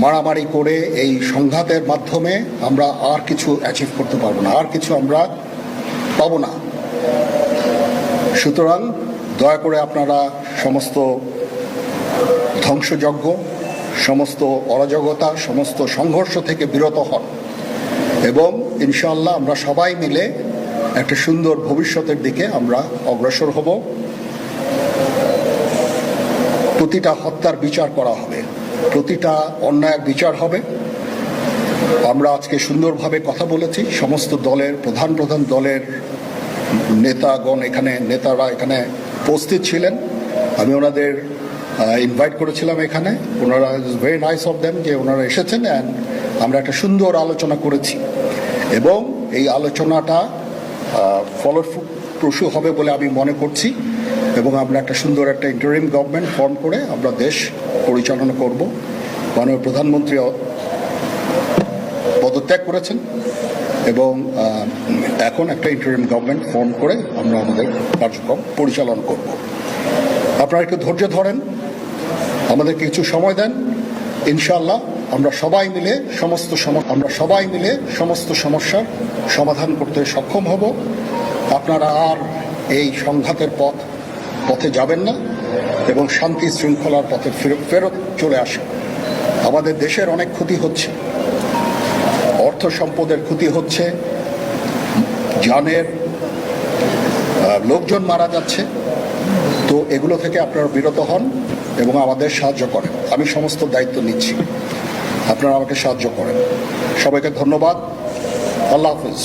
মারামারি করে এই সংঘাতের মাধ্যমে আমরা আর কিছু অ্যাচিভ করতে পারবো না, আর কিছু আমরা পাবো না। সুতরাং দয়া করে আপনারা সমস্ত ধ্বংসযজ্ঞ, সমস্ত অরাজকতা, সমস্ত সংঘর্ষ থেকে বিরত হন এবং ইনশাআল্লাহ আমরা সবাই মিলে একটা সুন্দর ভবিষ্যতের দিকে আমরা অগ্রসর হব। প্রতিটা হত্যার বিচার করা হবে, প্রতিটা অন্যায়ের বিচার হবে। আমরা আজকে সুন্দরভাবে কথা বলেছি, সমস্ত দলের প্রধান দলের নেতারা এখানে উপস্থিত ছিলেন। আমি ওনাদের ইনভাইট করেছিলাম এখানে, ওনারা ভেরি নাইস অফ দেম যে ওনারা এসেছেন অ্যান্ড আমরা একটা সুন্দর আলোচনা করেছি এবং এই আলোচনাটা ফলপ্রসূ হবে বলে আমি মনে করছি এবং আমরা একটা সুন্দর একটা ইন্টারিম গভর্নমেন্ট ফর্ম করে আমরা দেশ পরিচালনা করব। মাননীয় প্রধানমন্ত্রী পদত্যাগ করেছেন এবং এখন একটা ইন্টারিম গভর্নমেন্ট ফর্ম করে আমরা আমাদের কার্যক্রম পরিচালনা করব। আপনারা একটু ধৈর্য ধরেন, আমাদের কিছু সময় দেন, ইনশাআল্লাহ আমরা সবাই মিলে সমস্ত সমস্যার সমাধান করতে সক্ষম হব। আপনারা আর এই সংঘাতের পথে যাবেন না এবং শান্তি শৃঙ্খলার পথে ফেরত চলে আসেন। আমাদের দেশের অনেক ক্ষতি হচ্ছে, অর্থ সম্পদের ক্ষতি হচ্ছে, জানের লোকজন মারা যাচ্ছে। তো এগুলো থেকে আপনারা বিরত হন এবং আমাদের সাহায্য করেন। আমি সমস্ত দায়িত্ব নিচ্ছি, আপনারা আমাকে সাহায্য করেন। সবাইকে ধন্যবাদ। আল্লাহ হাফিজ।